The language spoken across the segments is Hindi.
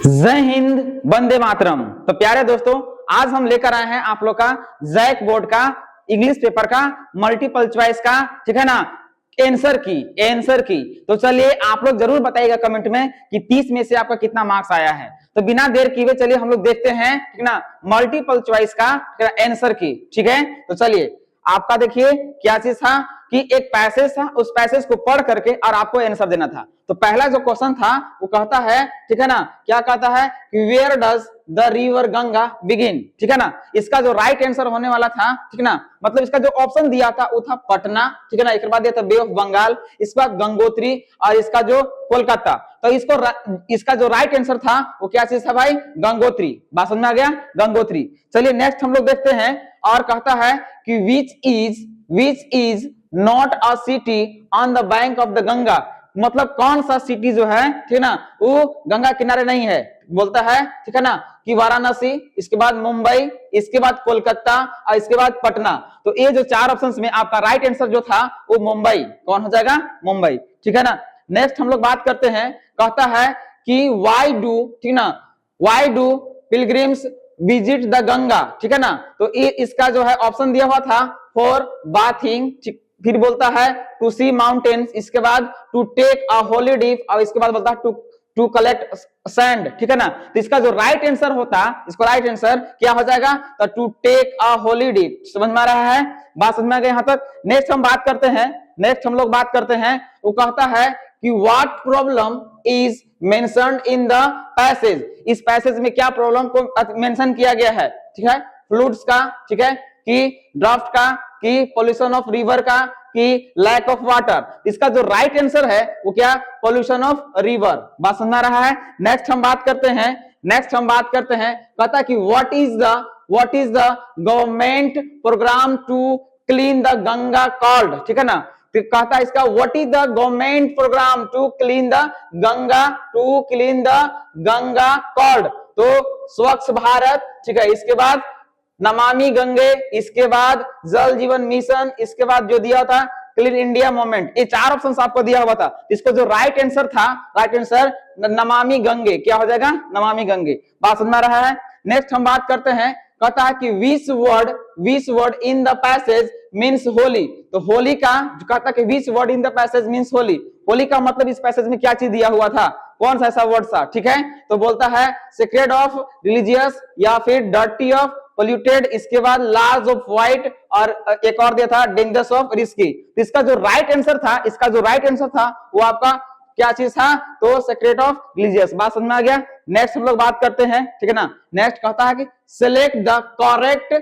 जय हिंद, वंदे मातरम। तो प्यारे दोस्तों, आज हम लेकर आए हैं आप लोग का जैक बोर्ड का इंग्लिश पेपर का मल्टीपल चॉइस का, ठीक है ना, आंसर की। तो चलिए आप लोग जरूर बताइएगा कमेंट में कि 30 में से आपका कितना मार्क्स आया है। तो बिना देर किए चलिए हम लोग देखते हैं, ठीक ना, मल्टीपल चॉइस का आंसर की। ठीक है, तो चलिए आपका देखिए क्या चीज था कि एक पैसेज था, उस पैसेज को पढ़ करके और आपको आंसर देना था। तो पहला जो क्वेश्चन था वो कहता है, ठीक है ना, क्या कहता है कि where does the river Ganga begin. ठीक है ना, इसका जो राइट आंसर होने वाला था, ठीक है ना, मतलब इसका जो ऑप्शन दिया था वो था पटना, ठीक है ना, इसके बाद दिया था बे ऑफ बंगाल, इसके बाद गंगोत्री और इसका जो कोलकाता। तो इसका जो राइट आंसर था वो क्या चीज था भाई, गंगोत्री। बात समझ में आ गया, गंगोत्री। चलिए नेक्स्ट हम लोग देखते हैं और कहता है कि which is not a city on the bank of the Ganga. मतलब कौन सा सिटी जो है, ठीक है ना, वो गंगा किनारे नहीं है। बोलता है, ठीक है ना, कि वाराणसी, इसके बाद मुंबई, इसके बाद कोलकाता और इसके बाद पटना। तो ये जो चार ऑप्शंस में आपका राइट आंसर जो था वो मुंबई, कौन हो जाएगा, मुंबई। ठीक है ना। नेक्स्ट हम लोग बात करते हैं, कहता है कि व्हाई डू, ठीक ना, why do pilgrims visit the Ganga. ठीक है ना, तो ये इसका जो है ऑप्शन दिया हुआ था फॉर बाथिंग, फिर बोलता है टू सी माउंटेन्स, इसके बाद to take a holy dip और इसके बाद बोलता है टू कलेक्ट सैंड। ठीक है ना, तो इसका जो राइट आंसर होता, इसको राइट आंसर क्या हो जाएगा, तो to take a holy dip. समझ में आ रहा है, बात समझ में आ गई यहां तक। नेक्स्ट हम लोग बात करते हैं, वो कहता है कि what problem is mentioned in the passage. इस पैसेज में क्या प्रॉब्लम को मेंशन किया गया है, ठीक है, फ्लूड्स का, ठीक है, कि ड्राफ्ट का, कि पोल्यूशन ऑफ रिवर का, कि लैक ऑफ वाटर। इसका जो राइट आंसर है वो क्या, पोल्यूशन ऑफ रिवर। बात समझ आ रहा है। नेक्स्ट हम बात करते हैं, कहता है कि what is the government program to clean the Ganga called. ठीक है ना, तो कहता है इसका what is the government program to clean the Ganga called. तो स्वच्छ भारत, ठीक है, इसके बाद नमामि गंगे, इसके बाद जल जीवन मिशन, इसके बाद जो दिया था क्लीन इंडिया मूवमेंट। ये चार ऑप्शंस आपको दिया हुआ था। इसको जो राइट आंसर नमामि गंगे, क्या हो जाएगा, नमामि गंगे। बात समझ में आ रहा है। नेक्स्ट हम बात करते हैं, कहता है कि which word in the passage means Holi. तो होली का जो कहता है कि which word in the passage means Holi, Holi का मतलब इस पैसेज में क्या चीज दिया हुआ था, कौन सा ऐसा वर्ड था। ठीक है, तो बोलता है सेक्रेड ऑफ रिलीजियस या फिर डर्टी ऑफ पोल्यूटेड, इसके बाद लार्ज ऑफ व्हाइट और एक और दिया था डेंजरस ऑफ रिस्की। तो इसका जो राइट आंसर था वो आपका क्या चीज था, तो सेक्रेट ऑफ रिलीजियस। बात समझ में आ गया। नेक्स्ट हम लोग बात करते हैं, ठीक है ना। नेक्स्ट कहता है कि select the correct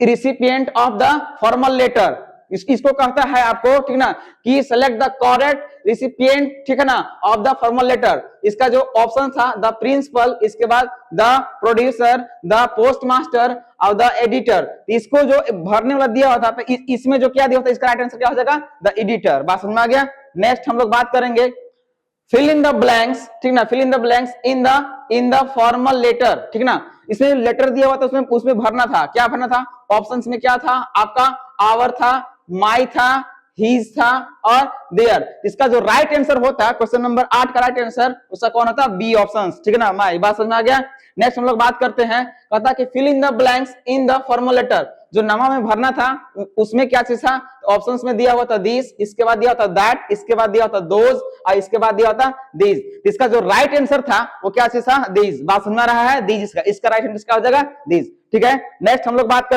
recipient of the formal letter. इसको कहता है आपको, ठीक ना, कि सेलेक्ट द करेक्ट रिसिपिएंट, ठीक है ना, ऑफ द फॉर्मल लेटर। इसका जो ऑप्शन था द प्रिंसिपल, इसके बाद द प्रोड्यूसर, द पोस्टमास्टर और द एडिटर। इसको जो भरने वाला दिया हुआ था, तो इसमें जो क्या दिया होता है, इसका राइट आंसर क्या हो जाएगा, द एडिटर। बात समझ में आ गया। नेक्स्ट हम लोग बात करेंगे फिल इन द ब्लैंक्स, ठीक ना, fill in the blanks in the formal letter. ठीक ना, इसमें लेटर दिया हुआ था, उसमें भरना था, क्या भरना था, ऑप्शंस में क्या था आपका, आवर था, माई था, हीज था और देयर। इसका जो राइट आंसर होता, क्वेश्चन नंबर 8 का राइट आंसर उसका कौन होता, बी ऑप्शंस। ठीक है ना, माई। बात समझ में आ गया। नेक्स्ट हम लोग बात करते हैं, कहता कि fill in the blanks in the formal letter. जो नमा में भरना था उसमें क्या चीज था, ऑप्शंस में दिया हुआ था दिस, इसके बाद दिया होता दैट, इसके बाद दिया होता दोज और इसके बाद दिया होता दीज। इसका जो राइट आंसर था वो क्या चीज था, दीज। बात समझ रहा है, दीज। इसका राइट आंसर क्या हो जाएगा, दीज। ठीक है। नेक्स्ट हम लोग बात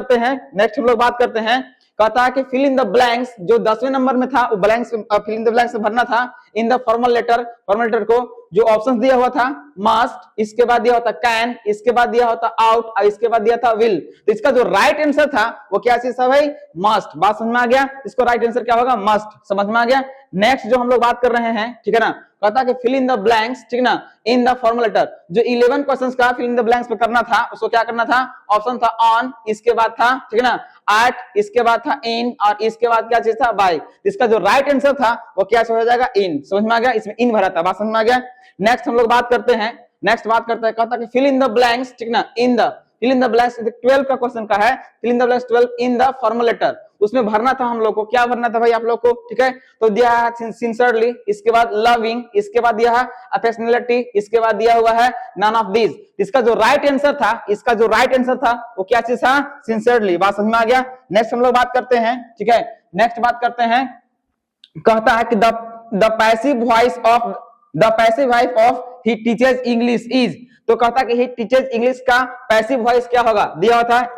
करते हैं, कहता है कि फिल इन द ब्लैंक्स, जो 10वें नंबर में था वो blanks fill in the blanks में भरना था इन द फॉर्मल लेटर को। जो ऑप्शंस दिया हुआ था मस्ट, इसके बाद दिया होता कैन, इसके बाद दिया होता आउट और इसके बाद दिया था विल। तो इसका जो राइट आंसर था वो क्या चीज था भाई, मस्ट। बात समझ में आ गया। इसको राइट आंसर क्या होगा, मस्ट। समझ में आ गया। नेक्स्ट जो हम लोग बात कर रहे हैं, ठीक है ना, कहता है कि फिल इन द ब्लैंक्स, ठीक ना, इन द फॉर्मल लेटर। जो 11 क्वेश्चंस का फिल इन द ब्लैंक्स पे करना था उसको क्या करना था, ऑप्शन था ऑन, इसके बाद था, ठीक है ना, एट, इसके बाद था इन और इसके बाद क्या चीज था, बाय। इसका जो राइट आंसर था वो क्या हो जाएगा, इन। समझ में आ गया, इसमें इन भरा था। बात समझ में आ गया। नेक्स्ट हम लोग बात करते हैं, कहता है कि फिल इन द ब्लैंक्स, ठीक ना, फिल इन द ब्लैंक्स 12 का क्वेश्चन का है, fill in the blanks 12 in the formal letter. उसमें भरना था हम लोग को, क्या भरना था भाई आप लोग को, ठीक है। तो दिया है सिंसियरली, इसके बाद लविंग, इसके बाद दिया है अफेक्शनेटली, इसके बाद दिया हुआ है नन ऑफ दिस। इसका जो राइट आंसर था, इसका जो राइट आंसर था वो क्या चीज था, सिंसियरली। बात समझ में आ गया। नेक्स्ट हम लोग बात करते हैं, ठीक है। नेक्स्ट बात करते हैं, कहता है कि the passive voice of he teaches English is. तो कहता है कि ही टीचर्स इंग्लिश का पैसिव वॉइस क्या होगा, दिया होता है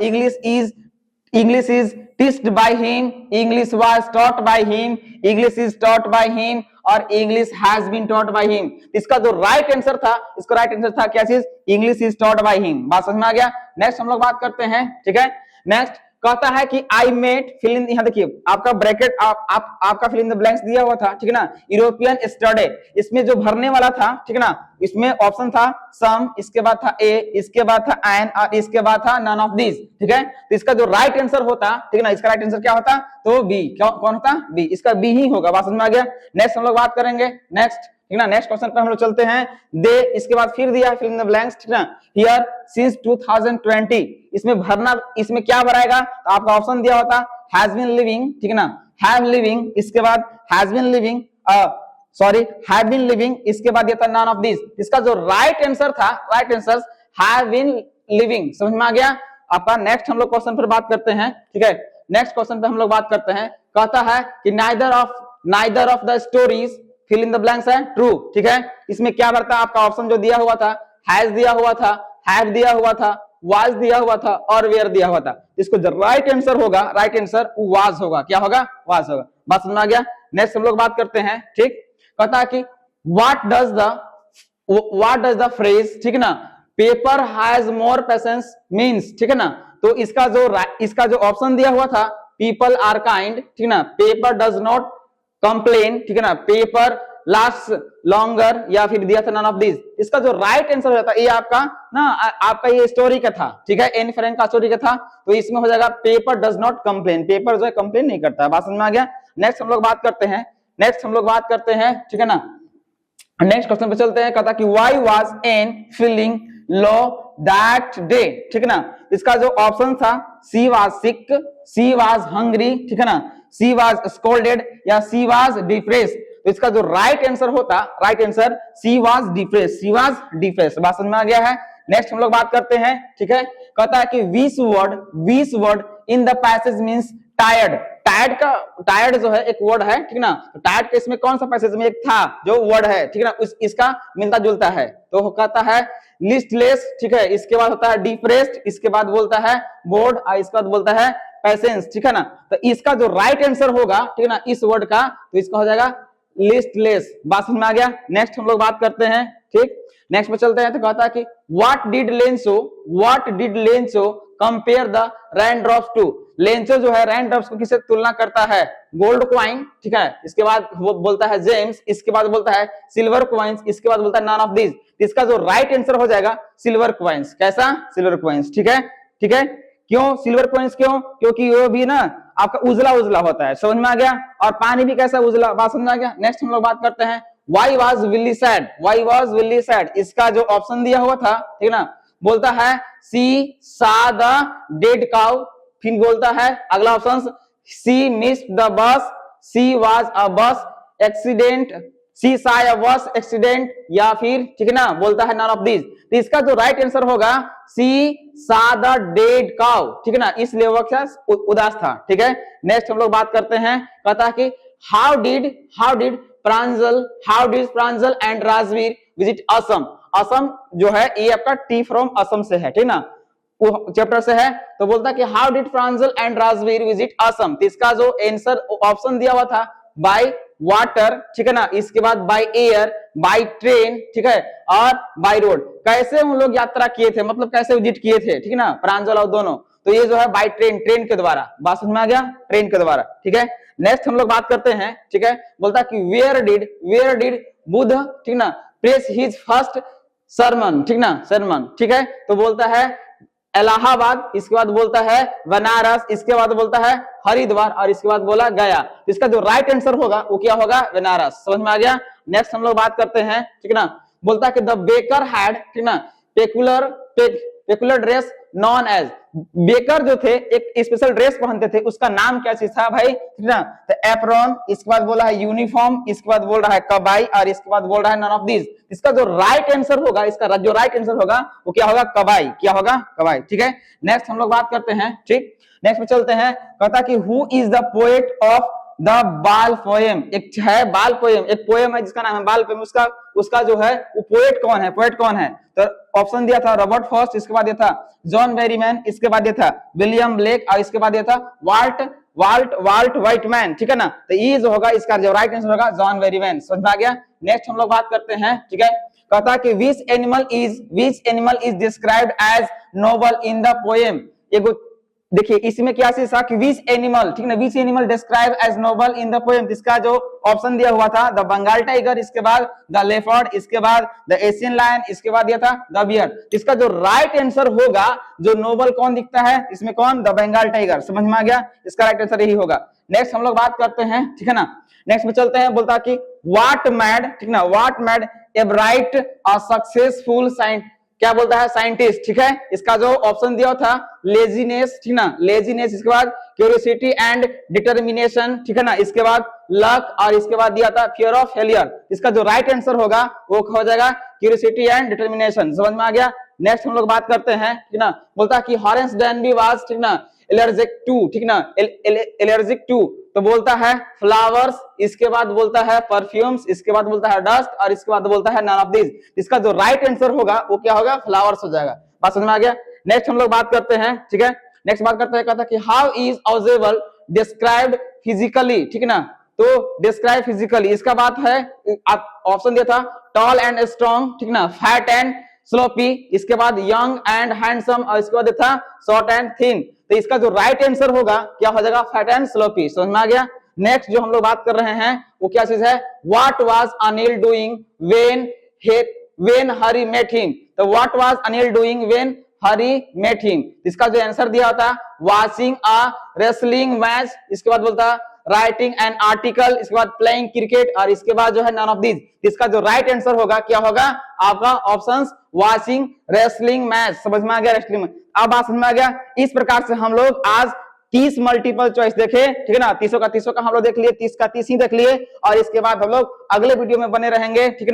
English is teached by him, English was taught by him, English is taught by him और English has been taught by him. इसका जो राइट आंसर था, इसका राइट आंसर था क्या चीज, English is taught by him. बात समझ में आ गया। नेक्स्ट हम लोग बात करते हैं, ठीक है। नेक्स्ट कहता है कि आई मेट फिल इन, यहां देखिए आपका ब्रैकेट आपका फिल इन द ब्लैंक्स दिया हुआ था, ठीक है ना, यूरोपियन स्टडी। इसमें जो भरने वाला था, ठीक है ना, इसमें ऑप्शन था सम, इसके बाद था ए, इसके बाद था एन और इसके बाद था नन ऑफ दिस, ठीक है। तो इसका जो राइट आंसर होता, ठीक है ना, इसका राइट आंसर क्या होता, तो बी। कौन होता, बी। इसका बी ही होगा। बात समझ में आ गया। नेक्स्ट हम लोग बात करेंगे, नेक्स्ट, ठीक ना, नेक्स्ट क्वेश्चन पे हम लोग चलते हैं। दे, इसके बाद फिर दिया है फिल इन द ब्लैंक्स, ठीक ना, हियर सिंस 2020। इसमें भरना, इसमें क्या भराएगा, तो आपका ऑप्शन दिया होता हैज बीन लिविंग, ठीक है ना, हैव लिविंग, इसके बाद has been living, have been living, इसके बाद दिया था नन ऑफ दिस। इसका जो राइट आंसर था, right answer have been living. समझ में आ गया आपका। नेक्स्ट हम लोग क्वेश्चन पर बात करते हैं, ठीक है। नेक्स्ट क्वेश्चन पे हम लोग बात करते हैं, कहता है कि neither of the stories fill in the blanks है ट्रू, ठीक है। इसमें क्या भरता है, आपका ऑप्शन जो दिया हुआ था, हैज दिया हुआ था, हैव दिया हुआ था, वाज दिया हुआ था और वेयर दिया हुआ था। इसको जो राइट आंसर होगा, राइट आंसर वाज होगा। क्या होगा, वाज होगा। बात समझ में आ गया। नेक्स्ट हम लोग बात करते हैं, ठीक। कहता है कि व्हाट डज द फ्रेज, ठीक है ना, paper has more patience means, ठीक है ना। तो इसका जो ऑप्शन दिया हुआ था, पीपल आर काइंड, ठीक है ना, पेपर डज नॉट कंप्लेन, ठीक है ना, पेपर लास्ट लॉन्गर, या फिर दिया था नन ऑफ दिस। इसका जो राइट आंसर हो जाता है, ये आपका ना, आपका ये स्टोरी का था, ठीक है, एन फ्रैंक का स्टोरी का था। तो इसमें हो जाएगा paper does not complain, paper जो है कंप्लेन नहीं करता है। बात समझ में आ गया। नेक्स्ट हम लोग बात करते हैं, ठीक है ना। नेक्स्ट क्वेश्चन पे चलते हैं। कहता कि why was an feeling low that day, ठीक है ना। इसका जो ऑप्शन था, she was sick, she was hungry, ठीक है ना, सी वाज स्कोल्डेड या सी वाज डिप्रेस्ड। तो इसका जो राइट आंसर होता, right answer she was depressed, she was depressed. बात समझ में आ गया है। नेक्स्ट हम लोग बात करते हैं, ठीक है। कहता है कि which word in the passage means tired. Tired जो है एक वर्ड है, ठीक ना। तो टायर्ड के इसमें कौन सा पैसेज में एक था जो वर्ड है, ठीक है ना, इसका मिलता जुलता है। तो कहता है लिस्टलेस, ठीक है, इसके बाद होता है डिप्रेस्ड, इसके बाद बोलता है बोर्ड और इसके बाद बोलता है पेशेंस, ठीक है ना। तो इसका जो राइट आंसर होगा, ठीक है ना, इस वर्ड का, तो इसका हो जाएगा लिस्टलेस। बात समझ में आ गया। नेक्स्ट हम लोग बात करते हैं, ठीक। नेक्स्ट में चलते हैं। तो कहता है कि what did Lencho compare the raindrops to. Lencho जो है रेनड्रॉप्स को किससे तुलना करता है, गोल्ड क्वाइन, ठीक है, इसके बाद वो बोलता है जेम्स, इसके बाद बोलता है सिल्वर क्वाइंस, इसके बाद बोलता है नन ऑफ दिस। इसका जो राइट आंसर हो जाएगा सिल्वर क्वाइंस। कैसा, सिल्वर क्वाइंस, ठीक है, ठीक है। क्यों सिल्वर कॉइंस, क्यों, क्योंकि वो भी ना आपका उजला उजला होता है। समझ में आ गया। और पानी भी कैसा उजला। बात समझ में आ गया। नेक्स्ट हम लोग बात करते हैं, व्हाई वाज विल्ली सैड। इसका जो ऑप्शन दिया हुआ था, ठीक ना, बोलता है सी सा द डेड काउ, फिर बोलता है अगला option C missed the bus, she was a बस एक्सीडेंट, सी सा अ बस एक्सीडेंट, या फिर, ठीक है ना, बोलता है नन ऑफ दिस। तो इसका जो राइट आंसर होगा सी सा द डेड काउ, ठीक है ना, इसलिए वो क्या उदास था, ठीक है। नेक्स्ट हम लोग बात करते हैं। कहता है कि how did Pranjal and Rajveer visit Assam. Assam जो है ये आपका टी फ्रॉम असम से है, ठीक ना, वो चैप्टर से है। तो बोलता है कि how did Pranjal and Rajveer visit Assam. तो इसका जो आंसर ऑप्शन दिया हुआ था बाय वाटर, ठीक है ना, इसके बाद बाय एयर, बाय ट्रेन, ठीक है, और बाय रोड। कैसे उन लोग यात्रा किए थे, मतलब कैसे विजिट किए थे, ठीक है ना, प्रांजल और दोनों। तो ये जो है बाय ट्रेन के द्वारा। बात समझ में आ गया, ट्रेन के द्वारा, ठीक है। नेक्स्ट हम लोग बात करते हैं, ठीक है। बोलता है कि वेयर डिड बुद्ध, ठीक ना, प्रेस हिज फर्स्ट सरमन, ठीक ना, सरमन, ठीक है। तो बोलता है इलाहाबाद, इसके बाद बोलता है बनारस, इसके बाद बोलता है हरिद्वार और इसके बाद बोला गया। तो इसका जो राइट आंसर होगा वो क्या होगा, बनारस। समझ में आ गया। नेक्स्ट हम लोग बात करते हैं, ठीक है ना। बोलता है कि द बेकर हैड, ठीक ना, peculiar dress known as, baker जो थे एक स्पेशल ड्रेस पहनते थे, उसका नाम क्या चीज था भाई, ठीक ना, तो एप्रॉन, इसके बाद बोला है यूनिफॉर्म, इसके बाद बोल रहा है कबाई, और इसके बाद बोल रहा है नन ऑफ दिस। इसका जो राइट आंसर होगा, इसका जो राइट आंसर होगा वो क्या होगा, कबाई, क्या होगा, कबाई, ठीक है। नेक्स्ट हम लोग बात करते हैं, ठीक, नेक्स्ट में चलते हैं, कहता कि who is the poet of the बाल पोएम, एक है बाल पोएम, एक पोएम है जिसका नाम है बाल पोएम, उसका जो है वो पोएट कौन है, पोएट कौन है, तो ऑप्शन दिया था रॉबर्ट फर्स्ट, इसके बाद दिया था जॉन बेरीमैन, इसके बाद दिया था विलियम ब्लेक, और इसके बाद दिया था वाल्ट व्हाइटमैन, ठीक है ना, तो ये जो होगा इसका जो राइट आंसर होगा जॉन बेरीमैन, समझ में आ गया। नेक्स्ट हम लोग बात करते हैं, ठीक है, कहता कि which animal is described as noble in the poem, देखिए इसमें क्या चीज था कि विच एनिमल, ठीक ना, which animal describe as noble in the poem, इसका जो ऑप्शन दिया हुआ था द बंगाल टाइगर, इसके बाद द लेपर्ड, इसके बाद द एशियन लायन, इसके बाद दिया था द बियर। इसका जो राइट आंसर होगा, जो नोबल कौन दिखता है इसमें, कौन, द बंगाल टाइगर, समझ में आ गया, इसका राइट आंसर यही होगा। नेक्स्ट हम लोग बात करते हैं, ठीक है ना, नेक्स्ट में चलते हैं, बोलता कि व्हाट मैड, ठीक ना, what mad a bright a successful scientist, क्या बोलता है, साइंटिस्ट, ठीक है, इसका जो ऑप्शन दिया था लेजीनेस, ठीक ना, लेजीनेस, इसके बाद क्यूरियोसिटी एंड डिटर्मिनेशन, ठीक है ना, इसके बाद लक, और इसके बाद दिया था फियर ऑफ फेलियर। इसका जो राइट आंसर होगा वो हो जाएगा क्यूरियोसिटी एंड डिटर्मिनेशन, समझ में आ गया। नेक्स्ट हम लोग बात करते हैं, ठीक ना, बोलता कि हॉरेंस डैनबी वाज, ठीक ना, एलर्जिक टू, ठीक ना, एलर्जिक टू, तो बोलता है फ्लावर्स, इसके बाद बोलता है परफ्यूम्स, इसके बाद बोलता है डस्ट, और इसके बाद बोलता है नन ऑफ दिस। इसका जो राइट आंसर होगा वो क्या होगा, फ्लावर्स हो जाएगा, बात समझ में आ गया। नेक्स्ट हम लोग बात करते हैं, ठीक है, नेक्स्ट बात करते हैं, कहता कि how is observable described physically, ठीक ना, तो डिस्क्राइब फिजिकली, इसका बात है, ऑप्शन दिया था टॉल एंड स्ट्रॉन्ग, ठीक ना, फैट एंड स्लोपी, इसके बाद यंग एंड हैंडसम, और इसके बाद था शॉर्ट एंड थिन, तो इसका जो राइट आंसर होगा क्या हो जाएगा, फैट एंड स्लोपी, समझ में आ गया। नेक्स्ट जो हम लोग बात कर रहे हैं वो क्या चीज है, what was Anil doing when Hari met him, तो what was Anil doing when Hari met him, इसका जो आंसर दिया होता वाचिंग अ रेसलिंग मैच, इसके बाद बोलता राइटिंग एन आर्टिकल, इसके बाद प्लेइंग क्रिकेट, और इसके बाद जो है नन ऑफ दिस। इसका जो राइट आंसर होगा क्या होगा आपका ऑप्शंस वाचिंग रेसलिंग मैच, समझ में आ गया, रेसलिंग मैच, अब बात समझ में आ गया। इस प्रकार से हम लोग आज 30 मल्टीपल चॉइस देखे, ठीक है ना, 30 का हम लोग देख लिए, 30 का 30 ही देख लिए, और इसके बाद हम लोग अगले वीडियो में बने रहेंगे, ठीक है।